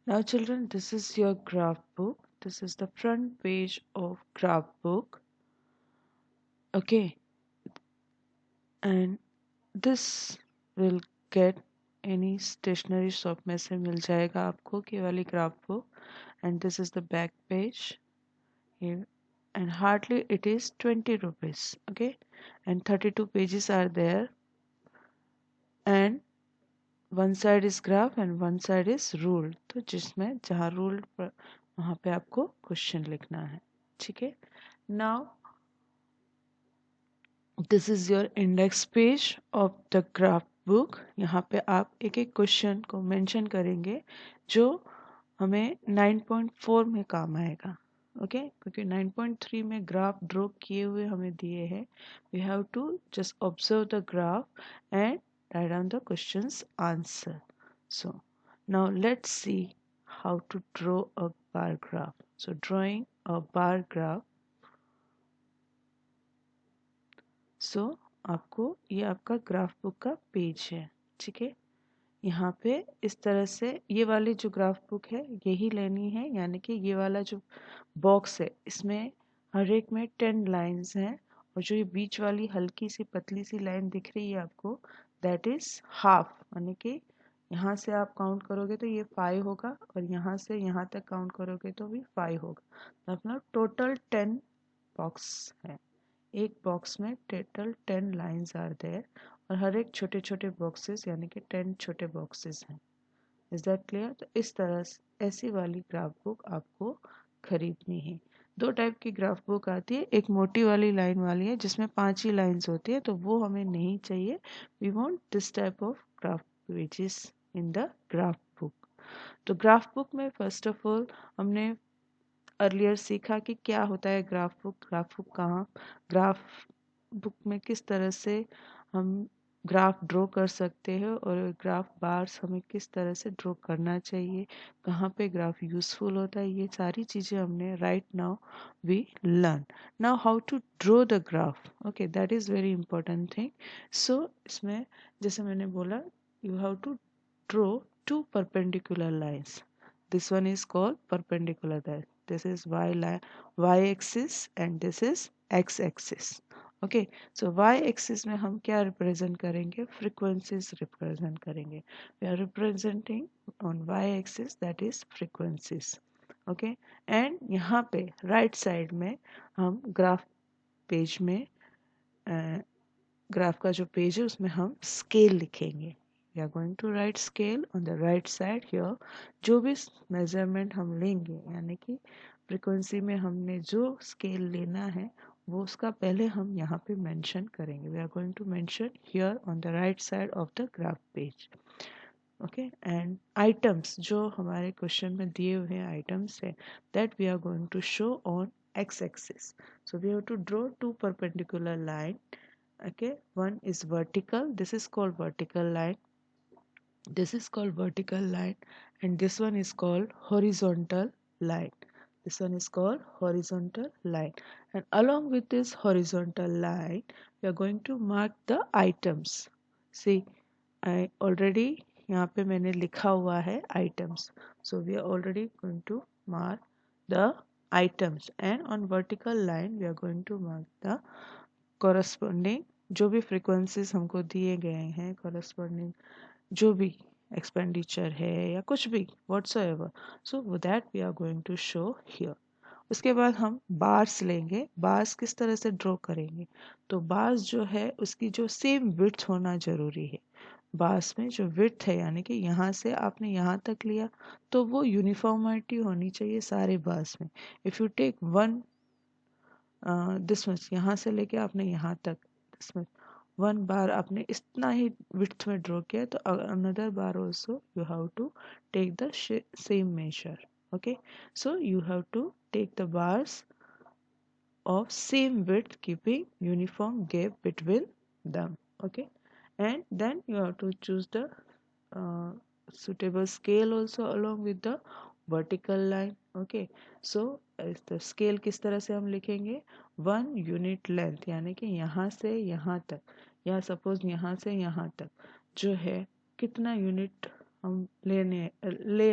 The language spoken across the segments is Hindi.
Now children, this is your graph book. This is the front page of graph book. Okay, and this will get any stationery shop में से मिल जाएगा आपको ये वाली graph book. And this is the back page here, and hardly it is 20 rupees. Okay, and 32 pages are there, and one side is graph and one side is rule. तो जिसमें जहाँ rule पर वहाँ पे आपको क्वेश्चन लिखना है. ठीक है. Now this is your index page of the graph book. यहाँ पे आप एक एक क्वेश्चन को मेंशन करेंगे जो हमें 9.4 में काम आएगा. ओके, क्योंकि 9.3 में ग्राफ ड्रॉ किए हुए हमें दिए हैं. We have to just observe the graph and write down the questions answer. So now let's see how to draw a bar graph. So drawing a bar graph. So आपको ये आपका ग्राफ बुक का पेज है. ठीक है, यहाँ पे इस तरह से ये वाली जो ग्राफ बुक है यही लेनी है. यानी कि ये वाला जो बॉक्स है इसमें हर एक में 10 लाइंस हैं, और जो ये बीच वाली हल्की सी पतली सी लाइन दिख रही है आपको, दैट इज हाफ. यानी कि यहाँ से आप काउंट करोगे तो ये 5 होगा, और यहाँ से यहाँ तक काउंट करोगे तो भी 5 होगा. तो अपना टोटल 10 बॉक्स है. एक बॉक्स में टोटल 10 लाइंस आर देयर, और हर एक छोटे छोटे बॉक्सेस यानी कि 10 छोटे बॉक्सेस हैं. Is that clear? तो इस तरह से ऐसी वाली ग्राफ बुक आपको खरीदनी है. दो टाइप की ग्राफ बुक आती है. एक मोटी वाली लाइन वाली है जिसमें 5 ही लाइंस होती है, तो वो हमें नहीं चाहिए. We want this type of graph pages in the graph book. तो ग्राफ बुक में फर्स्ट ऑफ ऑल हमने अर्लियर सीखा कि क्या होता है ग्राफ बुक कहाँ, ग्राफ बुक में किस तरह से हम ग्राफ ड्रॉ कर सकते हैं, और ग्राफ बार्स हमें किस तरह से ड्रॉ करना चाहिए, कहाँ पे ग्राफ यूजफुल होता है. ये सारी चीज़ें हमने right now we learn. Now how to draw the graph. Okay, that is very important thing. So इसमें जैसे मैंने बोला, you have to draw two perpendicular lines. This one is called perpendicular line. This is y line, y axis, and this is x axis. Okay, so y axis में हम क्या represent करेंगे? Frequencies represent करेंगे. We are representing on y axis, that is frequencies. Okay, and यहाँ पे right side में हम graph page में ग्राफ का जो पेज है उसमें हम स्केल लिखेंगे. We are going to write scale on the right side here. जो भी मेजरमेंट हम लेंगे, यानी कि फ्रीक्वेंसी में हमने जो स्केल लेना है वो उसका पहले हम यहाँ पे मेंशन करेंगे. We are going to mention here on the right side of the graph page. Okay, and items जो हमारे क्वेश्चन में दिए हुए हैं आइटम्स है, that we are going to show on x axis. So we have to draw two perpendicular line. Okay, one is vertical, this is called vertical line, this is called vertical line, and this one is called horizontal line. This one is called horizontal line, and along with this horizontal line we are going to mark the items. See, I already यहाँ पे मैंने लिखा हुआ है items. So we are already going to mark the items, and on vertical line we are going to mark the corresponding जो भी फ्रीक्वेंसीज हमको दिए गए हैं, corresponding जो भी एक्सपेंडिचर है या कुछ भी whatsoever, so that we are going to show here. उसके बाद हम बार्स लेंगे. बार्स किस तरह से ड्रॉ करेंगे? तो बार्स जो है उसकी जो सेम विड्थ होना जरूरी है. बार्स में जो विड्थ है, यानी कि यहाँ से आपने यहाँ तक लिया तो वो यूनिफॉर्मिटी होनी चाहिए सारे बार्स में. If you take one this much, यहाँ से लेके आपने यहाँ तक दिस मच, वन बार आपने इतना ही विड्थ में ड्रॉ किया, तो another bar also you have to take the same measure. Okay, so you have to take the bars of same width keeping uniform gap between them. Okay, and then you have to choose the suitable scale also along with the vertical line. Okay, so the scale किस तरह से हम लिखेंगे? 1 unit length, यानी कि यहाँ से यहाँ तक, या सपोज यहाँ से यहाँ तक जो है कितना यूनिट हम ले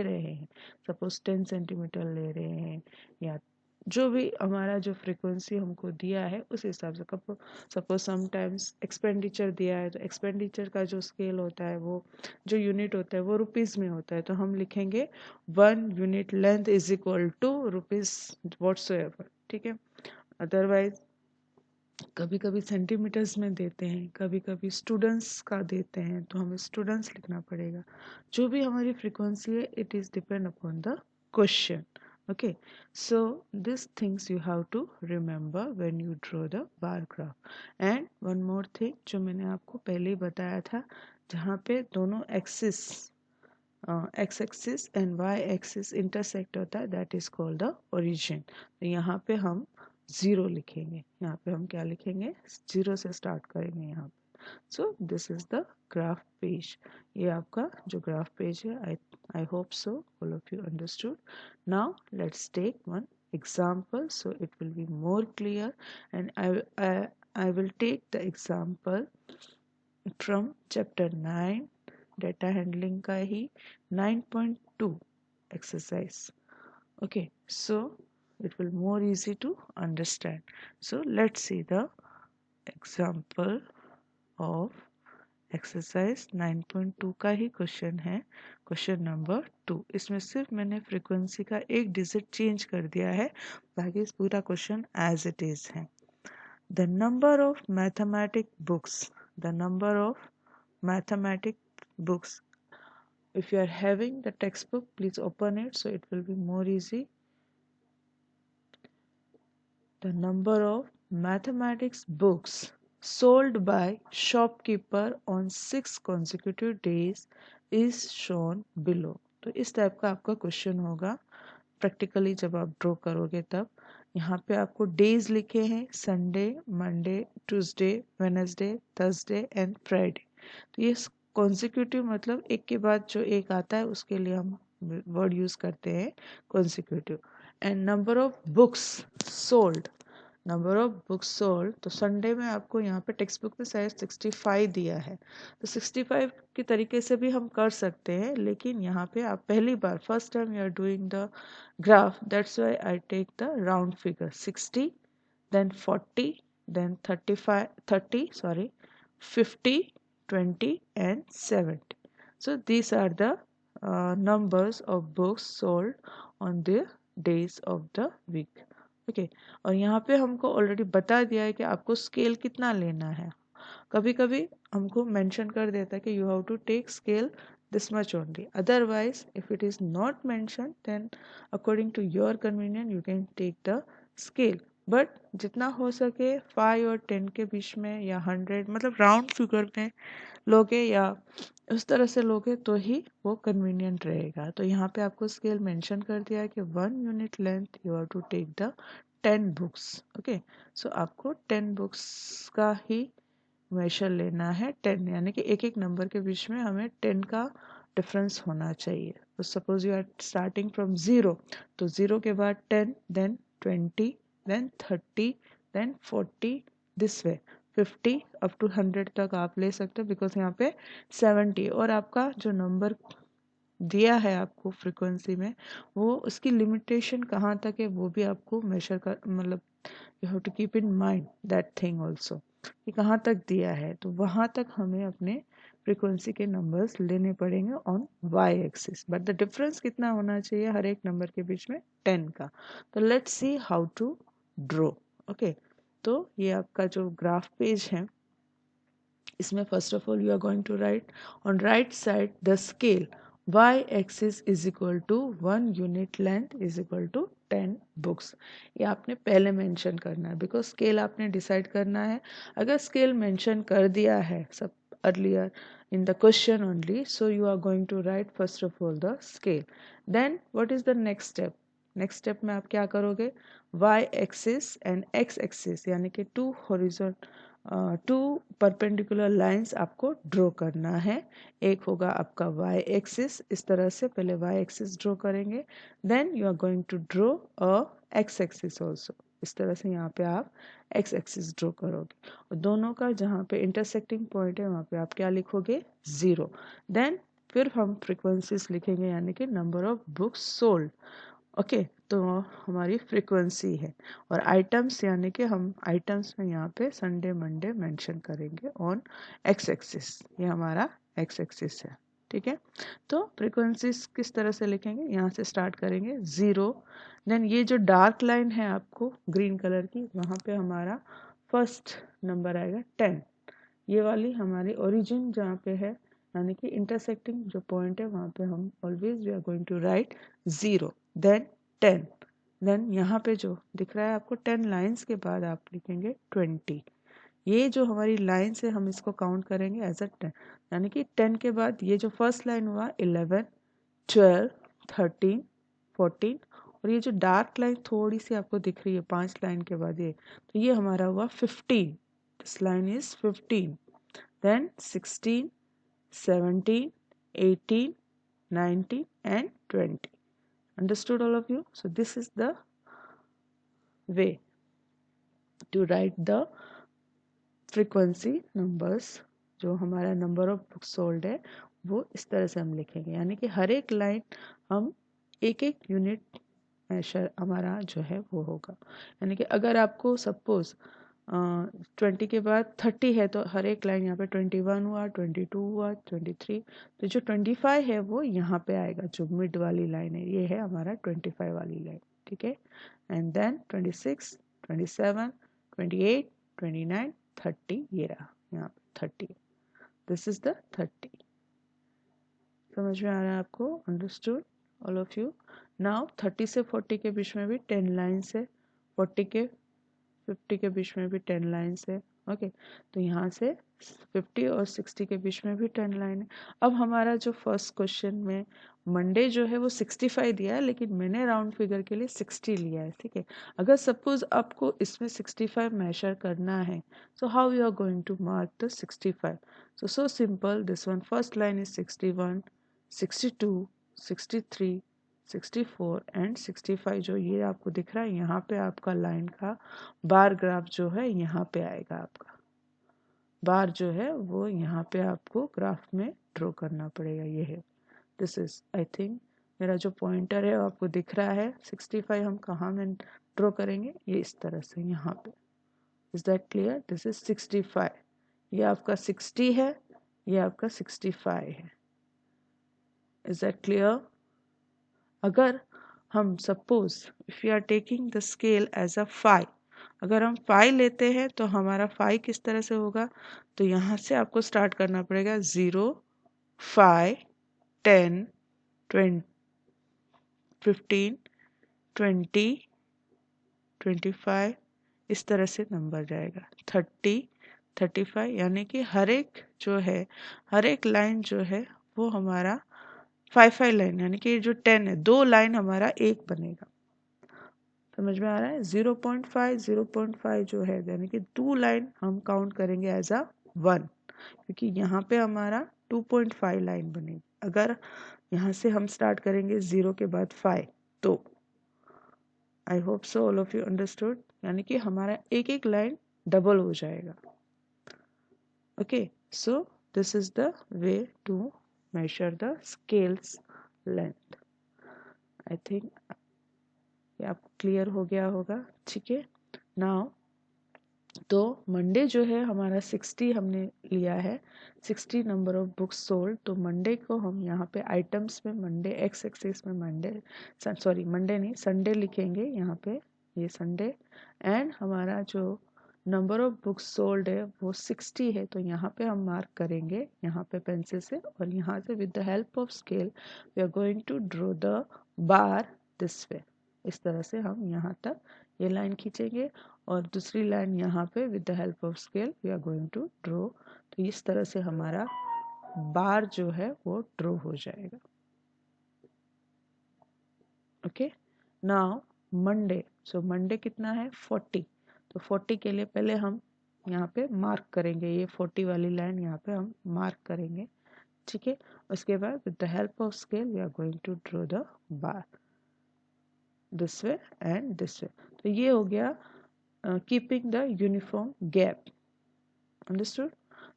रहे हैं, सपोज 10 सेंटीमीटर ले रहे हैं, या जो भी हमारा जो फ्रीक्वेंसी हमको दिया है उस हिसाब से। सपोज समटाइम्स एक्सपेंडिचर दिया है, तो एक्सपेंडिचर का जो स्केल होता है, वो जो यूनिट होता है वो रुपीज़ में होता है, तो हम लिखेंगे 1 unit length is equal to rupees whatsoever, ठीक है। अदरवाइज कभी कभी सेंटीमीटर्स में देते हैं, कभी कभी स्टूडेंट्स का देते हैं, तो हमें स्टूडेंट्स लिखना पड़ेगा। जो भी हमारी फ्रीक्वेंसी है, it is depend upon the question. Okay, so these things you have to remember when you draw the bar graph. And one more thing जो मैंने आपको पहले ही बताया था, जहाँ पे दोनों axis x axis and y axis intersect होता है, that is called the origin. तो यहाँ पे हम ज़ीरो लिखेंगे, यहाँ पे हम क्या लिखेंगे, ज़ीरो से स्टार्ट करेंगे यहाँ पे। सो this is the graph page. ये आपका जो ग्राफ पेज है, I hope so all of you understood. Now let's take one example so it will be more clear, and I will take the example from chapter 9 data handling का ही 9.2 exercise. Okay, so it will more easy to understand. So let's see the example of exercise 9.2 का ही क्वेश्चन है, क्वेश्चन नंबर 2। इसमें सिर्फ मैंने फ्रीक्वेंसी का एक डिजिट चेंज कर दिया है, बाकी इस पूरा क्वेश्चन एज इट इज है। The number of mathematic books, the number of mathematic books, if you are having the textbook, please open it so it will be more easy. The number of mathematics books sold by shopkeeper on 6 consecutive days is shown below. तो इस टाइप का आपका क्वेश्चन होगा प्रैक्टिकली जब आप ड्रॉ करोगे तब। यहाँ पे आपको डेज लिखे हैं, Sunday, Monday, Tuesday, Wednesday, Thursday and Friday. तो ये कॉन्सिक्यूटिव मतलब एक के बाद जो एक आता है उसके लिए हम वर्ड यूज करते हैं consecutive. And number of books sold, number of books sold, तो संडे में आपको यहाँ पे टेक्स्ट बुक में शायद 65 दिया है, तो 65 के तरीके से भी हम कर सकते हैं, लेकिन यहाँ पे आप पहली बार first time you are doing the graph, that's why I take the round figure 60, then 40, then 50, 20 and 70. So these are the numbers of books sold on the days of the week. Okay, और यहाँ पे हमको ऑलरेडी बता दिया है कि आपको स्केल कितना लेना है। कभी कभी हमको मेंशन कर देता है कि you have to take scale this much only, otherwise if it is not mentioned then according to your convenience you can take the scale, but जितना हो सके 5 और 10 के बीच में या 100 मतलब राउंड फिगर में लोगे या उस तरह से लोगे तो ही वो कन्वीनियंट रहेगा। तो यहाँ पे आपको स्केल मेंशन कर दिया है कि 1 unit length you have to take the 10 books. Okay, so आपको 10 बुक्स का ही मेजर लेना है, 10 यानी कि एक एक नंबर के बीच में हमें 10 का डिफरेंस होना चाहिए। तो suppose you are starting from 0, तो 0 के बाद 10, then 20, then 30, then 40, this way 50 up to 100 तक आप ले सकते हो, बिकॉज यहाँ पे 70 और आपका जो नंबर दिया है आपको फ्रीक्वेंसी में, वो उसकी लिमिटेशन कहाँ तक है वो भी आपको मेजर कर, मतलब you have to keep in mind that thing also कि कहाँ तक दिया है, तो वहाँ तक हमें अपने फ्रीक्वेंसी के नंबर्स लेने पड़ेंगे on y axis, but the difference कितना होना चाहिए हर एक नंबर के बीच में 10 का। तो let's see how to draw. Okay, तो ये आपका जो ग्राफ पेज है, इसमें first of all you are going to write on right side the scale y axis is equal to 1 unit length is equal to 10 books. ये आपने पहले मेंशन करना है, बिकॉज स्केल आपने डिसाइड करना है। अगर स्केल मेंशन कर दिया है सब earlier in the question only, so you are going to write first of all the scale. Then what is the next step? Next step में आप क्या करोगे, y axis and x axis यानी कि टू परपेंडिकुलर लाइंस आपको ड्रॉ करना है। एक होगा आपका y एक्सिस, इस तरह से पहले y एक्सिस ड्रॉ करेंगे, then you are going to draw a x axis also, इस तरह से यहाँ पे आप x एक्सिस ड्रॉ करोगे, और दोनों का जहाँ पे इंटरसेक्टिंग पॉइंट है वहाँ पे आप क्या लिखोगे, 0। देन फिर हम फ्रीक्वेंसीज लिखेंगे यानी कि number of books sold. Okay, तो हमारी फ्रीक्वेंसी है। और आइटम्स यानी कि हम आइटम्स में यहाँ पे संडे मंडे मेंशन करेंगे ऑन एक्स एक्सिस, ये हमारा एक्स एक्सिस है। ठीक है, तो फ्रीक्वेंसीज किस तरह से लिखेंगे, यहाँ से स्टार्ट करेंगे 0, देन ये जो डार्क लाइन है आपको ग्रीन कलर की, वहाँ पे हमारा फर्स्ट नंबर आएगा 10। ये वाली हमारी ओरिजिन जहाँ पे है यानी कि इंटरसेक्टिंग जो पॉइंट है वहाँ पे हम always we are going to write 0, then 10, then यहाँ पे जो दिख रहा है आपको 10 लाइंस के बाद आप लिखेंगे 20। ये जो हमारी लाइन्स है हम इसको काउंट करेंगे एज अ 10, यानी कि 10 के बाद ये जो फर्स्ट लाइन हुआ 11, 12, 13, 14, और ये जो डार्क लाइन थोड़ी सी आपको दिख रही है 5 लाइन के बाद ये, तो ये हमारा हुआ 15, this line is 15, then 16, 17, 18, 19 and 20. Understood all of you? So this is the way to write the frequency numbers। जो हमारा नंबर ऑफ बुक सोल्ड है वो इस तरह से हम लिखेंगे, यानी कि हर एक लाइन हम एक एक यूनिट मेशर हमारा जो है वो होगा। यानी कि अगर आपको सपोज 20 के बाद 30 है तो हर एक लाइन यहाँ पे 21 हुआ, 22 हुआ, 23, तो जो 25 है वो यहाँ पे आएगा, जो मिड वाली लाइन है ये है हमारा 25 वाली लाइन। ठीक है, एंड देन 26, 27, 28, 29, 30, ये रहा यहाँ पे 30, दिस इज द 30। समझ में आ रहा है आपको? Understood all of you? Now 30 से 40 के बीच में भी 10 लाइन्स है, 40 के 50 के बीच में भी 10 लाइन्स है। ओके, तो यहाँ से 50 और 60 के बीच में भी 10 लाइन है। अब हमारा जो फर्स्ट क्वेश्चन में मंडे जो है वो 65 दिया है, लेकिन मैंने राउंड फिगर के लिए 60 लिया है। ठीक है, अगर सपोज आपको इसमें 65 मेजर करना है, so how you are going to mark the 65? So simple, this one first line is 61, 62, 63, 64 and 65, जो ये आपको दिख रहा है यहाँ पे आपका लाइन का बार ग्राफ जो है यहाँ पे आएगा। आपका बार जो है वो यहाँ पे आपको ग्राफ में ड्रॉ करना पड़ेगा। ये है, दिस इज आई थिंक मेरा जो पॉइंटर है आपको दिख रहा है 65 हम कहाँ में ड्रॉ करेंगे, ये इस तरह से यहाँ पे। Is that clear? This is 65, ये आपका 60 है, ये आपका 65 है। Is that clear? अगर हम suppose if you are taking the scale as a 5, अगर हम 5 लेते हैं तो हमारा 5 किस तरह से होगा, तो यहाँ से आपको स्टार्ट करना पड़ेगा 0, 5, 10, 20, 15, 20, 25, इस तरह से नंबर जाएगा 30, 35, यानी कि हर एक जो है हर एक लाइन जो है वो हमारा 5 लाइन, यानी कि जो 10 है 2 लाइन हमारा एक बनेगा। समझ में आ रहा है? 0.5 0.5 जो है यानी कि 2 लाइन हम काउंट करेंगे एज अ 1, क्योंकि यहाँ पे हमारा 2.5 लाइन बनेगी। अगर यहाँ से हम स्टार्ट करेंगे 0 के बाद 5, तो I hope so all of you understood, यानी कि हमारा एक एक लाइन डबल हो जाएगा। Okay, so this is the way to measure the scales length. I think ये आपको क्लियर हो गया होगा। ठीक है, नाउ तो मंडे जो है हमारा 60 हमने लिया है, 60 नंबर ऑफ बुक्स सोल्ड। तो मंडे को हम यहाँ पे आइटम्स में मंडे एक्स एक्सिस में मंडे सॉरी मंडे नहीं संडे लिखेंगे यहाँ पे, ये संडे। एंड हमारा जो नंबर ऑफ बुक्स सोल्ड है वो 60 है, तो यहाँ पे हम मार्क करेंगे यहाँ पे पेंसिल से, और यहाँ से with the help of scale we are going to draw the bar this way. इस तरह से हम यहाँ तक ये लाइन खींचेंगे और दूसरी लाइन यहाँ पे with the help of scale we are going to draw. तो इस तरह से हमारा बार जो है वो ड्रॉ हो जाएगा। Okay, now Monday, so Monday कितना है 40, तो 40 के लिए पहले हम यहाँ पे मार्क करेंगे, ये 40 वाली लाइन यहाँ पे हम मार्क करेंगे। ठीक है, उसके बाद with the help of scale we are going to draw the bar this way and this way. तो ये हो गया keeping the uniform gap. Understood?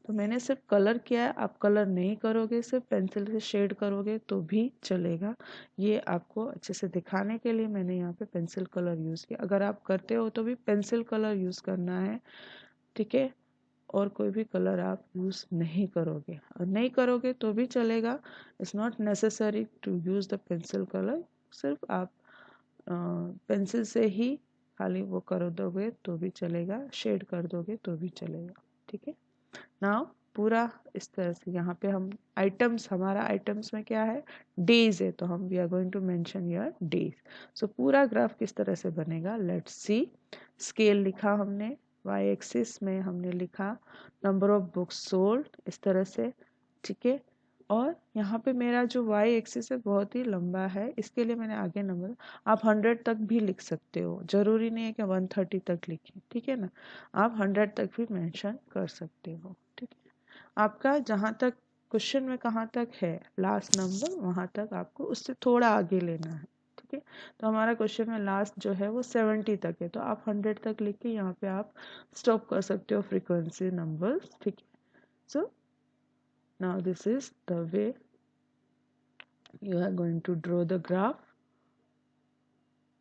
तो मैंने सिर्फ कलर किया है, आप कलर नहीं करोगे, सिर्फ पेंसिल से शेड करोगे तो भी चलेगा। ये आपको अच्छे से दिखाने के लिए मैंने यहाँ पे पेंसिल कलर यूज़ किया। अगर आप करते हो तो भी पेंसिल कलर यूज़ करना है, ठीक है, और कोई भी कलर आप यूज़ नहीं करोगे। और नहीं करोगे तो भी चलेगा, it's not necessary to use the pencil colour. सिर्फ आप पेंसिल से ही खाली वो कर दोगे तो भी चलेगा, शेड कर दोगे तो भी चलेगा, ठीक है। नाउ पूरा इस तरह से यहाँ पे हम आइटम्स, हमारा आइटम्स में क्या है, डेज है, तो हम we are going to mention your days. So पूरा ग्राफ किस तरह से बनेगा, लेट्स सी। स्केल लिखा हमने, वाई एक्सिस में हमने लिखा नंबर ऑफ बुक्स सोल्ड, इस तरह से, ठीक है। और यहाँ पे मेरा जो वाई एक्सिस है बहुत ही लंबा है, इसके लिए मैंने आगे नंबर, आप 100 तक भी लिख सकते हो, जरूरी नहीं है कि 130 तक लिखें, ठीक है ना, आप 100 तक भी मेंशन कर सकते हो, ठीक है। आपका जहाँ तक क्वेश्चन में कहाँ तक है लास्ट नंबर, वहाँ तक आपको उससे थोड़ा आगे लेना है, ठीक है। तो हमारा क्वेश्चन में लास्ट जो है वो 70 तक है, तो आप 100 तक लिख के यहाँ पे आप स्टॉप कर सकते हो फ्रीक्वेंसी नंबर्स, ठीक है। So now this is the way you are going to draw the graph,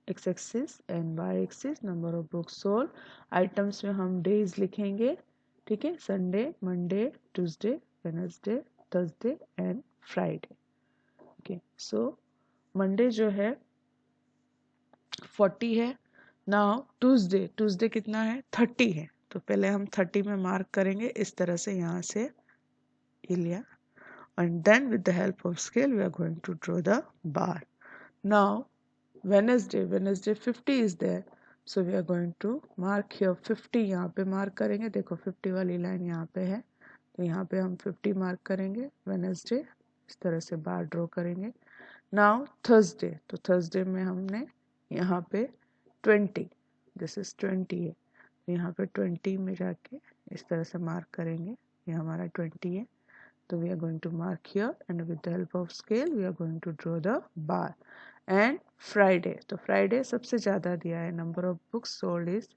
x axis and y axis, number of books sold, items में हम डेज लिखेंगे, ठीक है, Sunday, Monday, Tuesday, Wednesday, Thursday and Friday, okay. So Monday जो है 40 है, नाउ ट्यूसडे, ट्यूसडे कितना है 30 है, तो पहले हम 30 में मार्क करेंगे इस तरह से, यहाँ से ये लिया, and then with the help of scale we are going to draw the bar. Now Wednesday 50 is there, so we are going to mark here 50, यहाँ पे मार्क करेंगे, देखो 50 वाली लाइन यहाँ पे है, तो यहाँ पे हम 50 मार्क करेंगे, वेडनेसडे इस तरह से बार ड्रॉ करेंगे। नाउ थर्सडे, तो थर्सडे में हमने यहाँ पे 20, दिस इज 20 है, तो यहाँ पे 20 में जाके इस तरह से मार्क करेंगे, ये हमारा 20 है, तो we are going to mark here and with the help of scale we are going to draw the bar. And Friday, तो Friday सबसे ज़्यादा दिया है, number of books sold is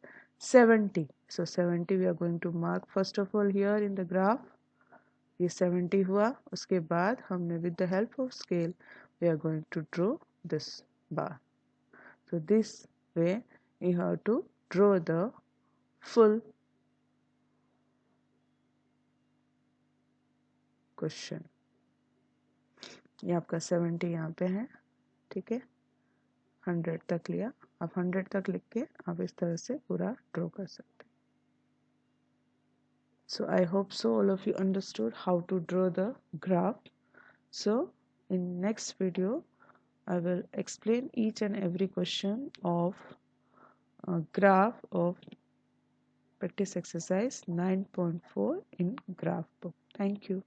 70, so 70 we are going to mark first of all here in the graph, ये 70 हुआ, उसके बाद हमने with the help of scale we are going to draw this bar. So this way you have to draw the full question. ये आपका 70 यहाँ पे है, ठीक है, 100 तक लिया, आप 100 तक लिख के आप इस तरह से पूरा ड्रॉ कर सकते हैं। So I hope so all of you understood how to draw the graph. So in next video I will explain each and every question of graph of practice exercise 9.4 in graph book. Thank you.